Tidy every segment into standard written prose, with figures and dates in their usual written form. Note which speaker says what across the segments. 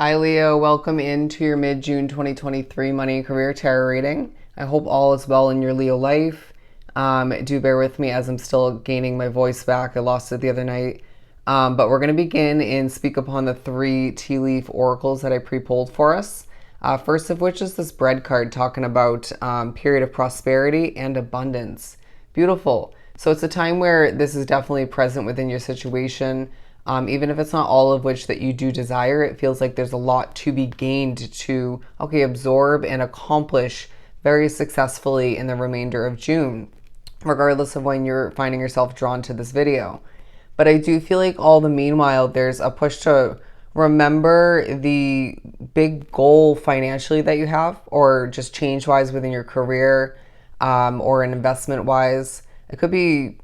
Speaker 1: Hi Leo, welcome into your mid-June 2023 money and career tarot reading. I hope all is well in your Leo life. Do bear with me as I'm still gaining my voice back. I lost it the other night. But we're going to begin and speak upon the three tea leaf oracles that I pre-pulled for us. First of which is this bread card talking about period of prosperity and abundance. Beautiful. So it's a time where this is definitely present within your situation. Even if it's not all of which that you do desire, it feels like there's a lot to be gained to, absorb and accomplish very successfully in the remainder of June, regardless of when you're finding yourself drawn to this video. But I do feel like all the meanwhile, there's a push to remember the big goal financially that you have, or just change wise within your career, or an investment wise. It could be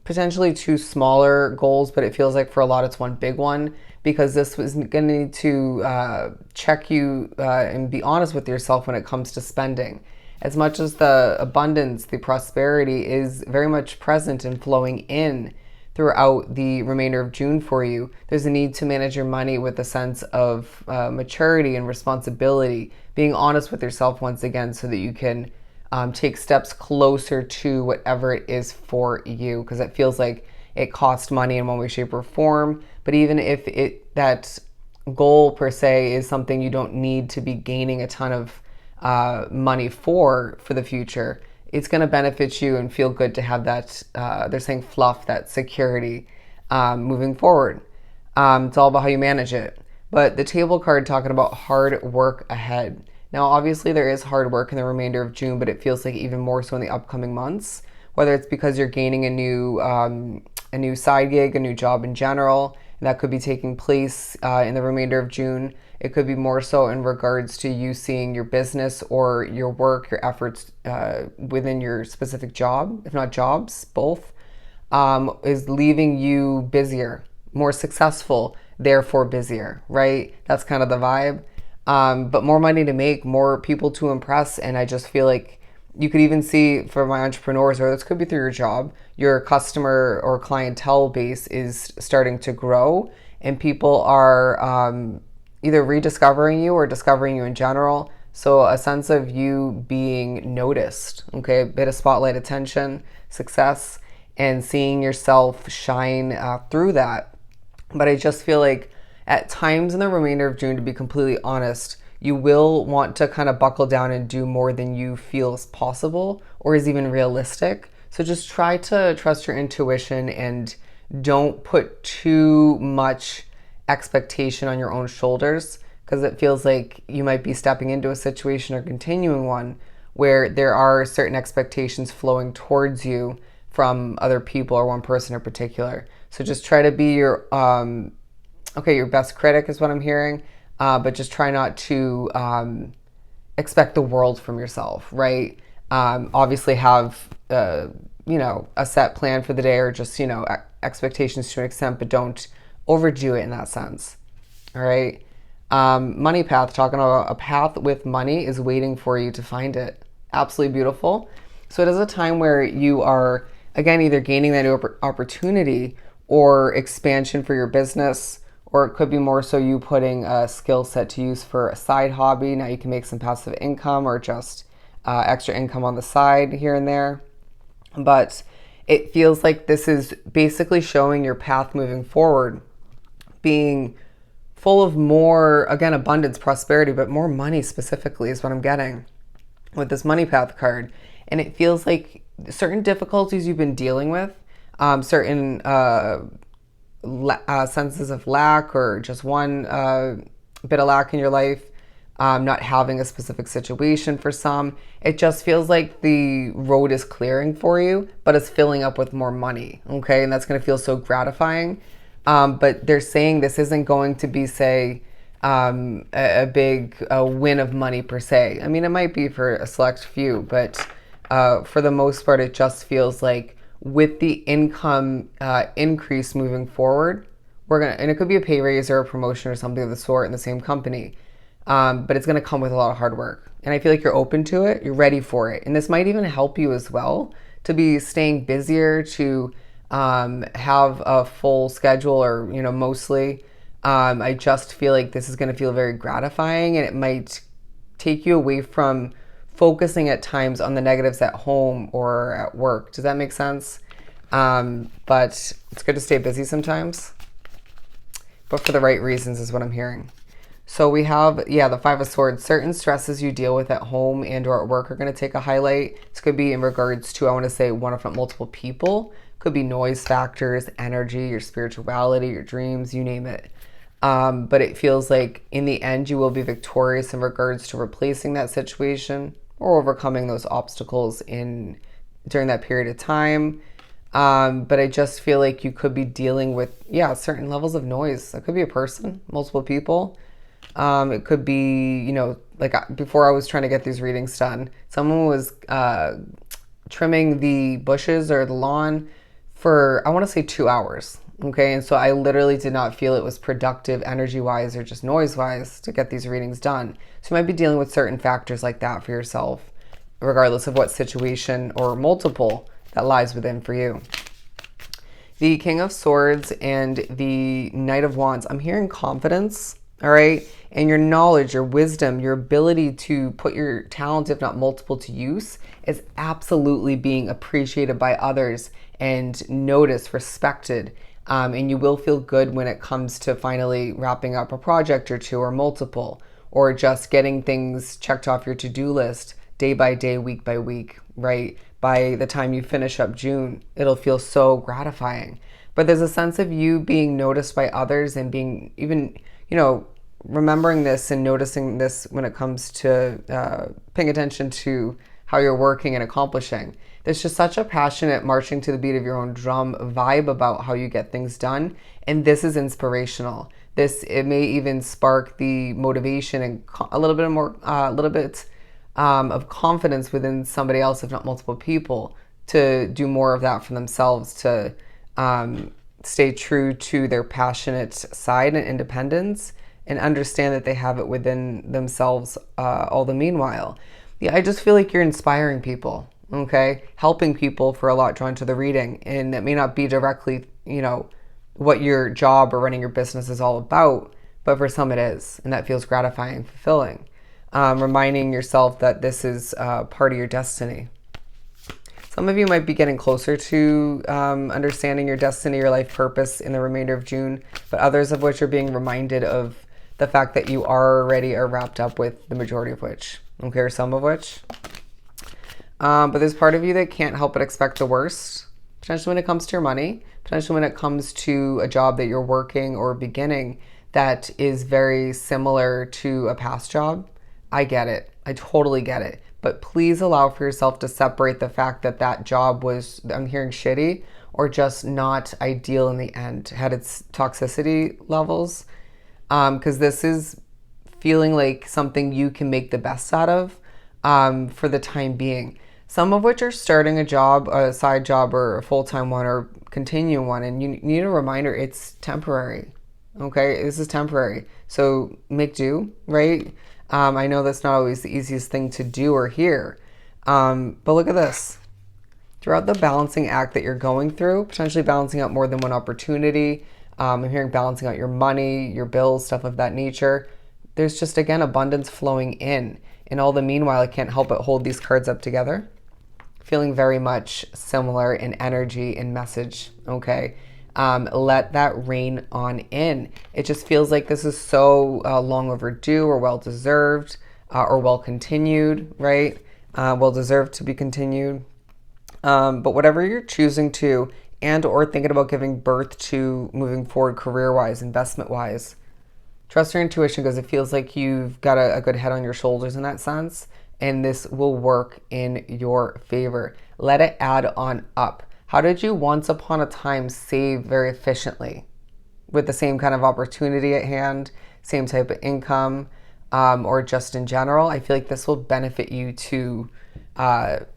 Speaker 1: potentially two smaller goals, but it feels like for a lot it's one big one, because this was going to need to check you and be honest with yourself when it comes to spending. As much as the abundance, the prosperity is very much present and flowing in throughout the remainder of June for you, there's a need to manage your money with a sense of maturity and responsibility, being honest with yourself once again so that you can take steps closer to whatever it is for you, because it feels like it costs money in one way, shape, or form. But even if that goal per se is something you don't need to be gaining a ton of money for the future, it's going to benefit you and feel good to have that, they're saying fluff, that security moving forward. It's all about how you manage it. But the table card talking about hard work ahead. Now, obviously, there is hard work in the remainder of June, but it feels like even more so in the upcoming months, whether it's because you're gaining a new side gig, a new job in general, and that could be taking place in the remainder of June. It could be more so in regards to you seeing your business or your work, your efforts within your specific job, if not jobs, both, is leaving you busier, more successful, therefore busier, right? That's kind of the vibe. But more money to make, more people to impress. And I just feel like you could even see for my entrepreneurs, or this could be through your job, your customer or clientele base is starting to grow, and people are either rediscovering you or discovering you in general. So a sense of you being noticed, okay? A bit of spotlight attention, success, and seeing yourself shine through that. But I just feel like at times in the remainder of June, to be completely honest, you will want to kind of buckle down and do more than you feel is possible or is even realistic. So just try to trust your intuition and don't put too much expectation on your own shoulders, because it feels like you might be stepping into a situation or continuing one where there are certain expectations flowing towards you from other people or one person in particular. So just try to be your your best critic is what I'm hearing, but just try not to expect the world from yourself, right? Obviously have, a set plan for the day, or just, expectations to an extent, but don't overdo it in that sense, all right? Money path, talking about a path with money is waiting for you to find it. Absolutely beautiful. So it is a time where you are, again, either gaining that new opportunity or expansion for your business, or it could be more so you putting a skill set to use for a side hobby. Now you can make some passive income or just extra income on the side here and there. But it feels like this is basically showing your path moving forward, being full of more, again, abundance, prosperity, but more money specifically is what I'm getting with this money path card. And it feels like certain difficulties you've been dealing with, certain senses of lack, or just one bit of lack in your life, not having a specific situation for some. It just feels like the road is clearing for you, but it's filling up with more money, okay? And that's going to feel so gratifying. But they're saying this isn't going to be, say, a big win of money per se. I mean, it might be for a select few, but for the most part, it just feels like with the income increase moving forward, and it could be a pay raise or a promotion or something of the sort in the same company, but it's going to come with a lot of hard work. And I feel like you're open to it, you're ready for it. And this might even help you as well to be staying busier, to have a full schedule, or, mostly I just feel like this is going to feel very gratifying, and it might take you away from focusing at times on the negatives at home or at work. Does that make sense? But it's good to stay busy sometimes, but for the right reasons is what I'm hearing. So we have, the Five of Swords. Certain stresses you deal with at home and or at work are going to take a highlight. This could be in regards to, I want to say, one if not multiple people. Could be noise factors, energy, your spirituality, your dreams, you name it. But it feels like in the end you will be victorious in regards to replacing that situation or overcoming those obstacles during that period of time. But I just feel like you could be dealing with, certain levels of noise. That could be a person, multiple people. It could be, like before I was trying to get these readings done, someone was trimming the bushes or the lawn for, I want to say 2 hours. Okay. And so I literally did not feel it was productive energy wise or just noise wise to get these readings done. So you might be dealing with certain factors like that for yourself, regardless of what situation or multiple that lies within for you. The King of Swords and the Knight of Wands. I'm hearing confidence. All right. And your knowledge, your wisdom, your ability to put your talent, if not multiple, to use is absolutely being appreciated by others and noticed, respected. And you will feel good when it comes to finally wrapping up a project or two or multiple, or just getting things checked off your to-do list day by day, week by week, right? By the time you finish up June, it'll feel so gratifying. But there's a sense of you being noticed by others and being even, remembering this and noticing this when it comes to paying attention to how you're working and accomplishing. There's just such a passionate marching to the beat of your own drum vibe about how you get things done. And this is inspirational. It may even spark the motivation and a little bit of confidence within somebody else, if not multiple people, to do more of that for themselves, to stay true to their passionate side and independence, and understand that they have it within themselves all the meanwhile. I just feel like you're inspiring people, okay? Helping people for a lot drawn to the reading. And it may not be directly, what your job or running your business is all about, but for some it is. And that feels gratifying and fulfilling. Reminding yourself that this is part of your destiny. Some of you might be getting closer to understanding your destiny, your life purpose in the remainder of June, but others of which are being reminded of the fact that you already are wrapped up with the majority of which, okay, or some of which. But there's part of you that can't help but expect the worst, potentially when it comes to your money, potentially when it comes to a job that you're working or beginning that is very similar to a past job. I get it. I totally get it. But please allow for yourself to separate the fact that that job was, I'm hearing, shitty or just not ideal in the end, had its toxicity levels. Because this is feeling like something you can make the best out of for the time being. Some of which are starting a job, a side job, or a full-time one, or continuing one. And you need a reminder, it's temporary. Okay, this is temporary. So make do, right? I know that's not always the easiest thing to do or hear. But look at this. Throughout the balancing act that you're going through, potentially balancing out more than one opportunity, I'm hearing balancing out your money, your bills, stuff of that nature. There's just, again, abundance flowing in. And all the meanwhile, I can't help but hold these cards up together. Feeling very much similar in energy and message, okay? Let that rain on in. It just feels like this is so long overdue or well-deserved or well-continued, right? Well-deserved to be continued. But whatever you're choosing to and or thinking about giving birth to moving forward career-wise, investment-wise, trust your intuition because it feels like you've got a good head on your shoulders in that sense, and this will work in your favor. Let it add on up. How did you once upon a time save very efficiently with the same kind of opportunity at hand, same type of income, or just in general? I feel like this will benefit you to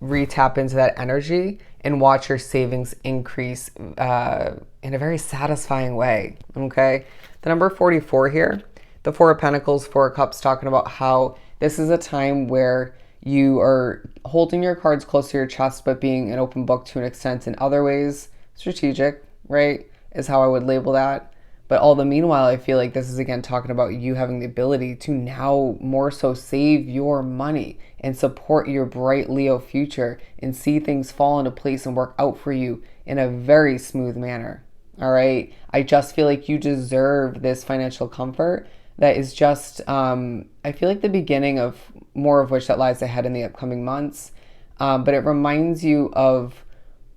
Speaker 1: re-tap into that energy and watch your savings increase in a very satisfying way, okay? The number 44 here, the Four of Pentacles, Four of Cups, talking about how this is a time where you are holding your cards close to your chest, but being an open book to an extent in other ways. Strategic, right, is how I would label that. But all the meanwhile, I feel like this is again talking about you having the ability to now more so save your money and support your bright Leo future and see things fall into place and work out for you in a very smooth manner. All right. I just feel like you deserve this financial comfort that is just, I feel like the beginning of more of which that lies ahead in the upcoming months. But it reminds you of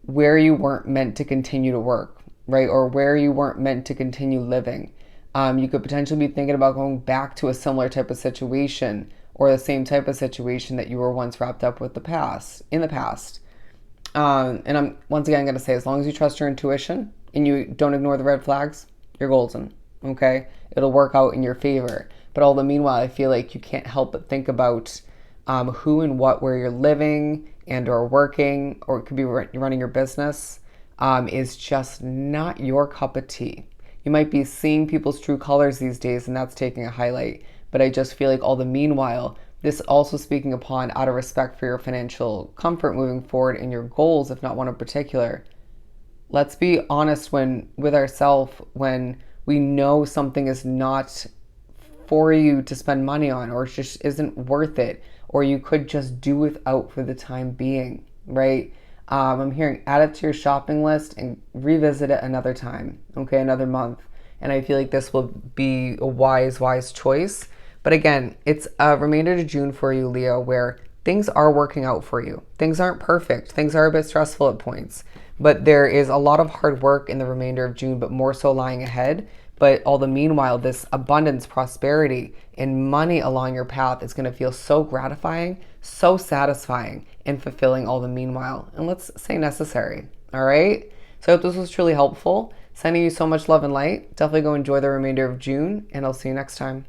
Speaker 1: where you weren't meant to continue to work, right? Or where you weren't meant to continue living. You could potentially be thinking about going back to a similar type of situation or the same type of situation that you were once wrapped up with in the past. And I'm once again going to say, as long as you trust your intuition and you don't ignore the red flags, you're golden. Okay, it'll work out in your favor. But all the meanwhile, I feel like you can't help but think about who and what, where you're living and or working, or it could be running your business, is just not your cup of tea. You might be seeing people's true colors these days, and that's taking a highlight. But I just feel like all the meanwhile, this also speaking upon out of respect for your financial comfort moving forward and your goals, if not one in particular. Let's be honest with ourselves when we know something is not for you to spend money on, or it just isn't worth it, or you could just do without for the time being, right? I'm hearing add it to your shopping list and revisit it another time, okay, another month. And I feel like this will be a wise choice. But again, it's a remainder to June for you, Leo, where things are working out for you. Things aren't perfect. Things are a bit stressful at points. But there is a lot of hard work in the remainder of June, but more so lying ahead. But all the meanwhile, this abundance, prosperity, and money along your path is going to feel so gratifying, so satisfying, and fulfilling all the meanwhile. And let's say necessary. All right? So I hope this was truly helpful. Sending you so much love and light. Definitely go enjoy the remainder of June, and I'll see you next time.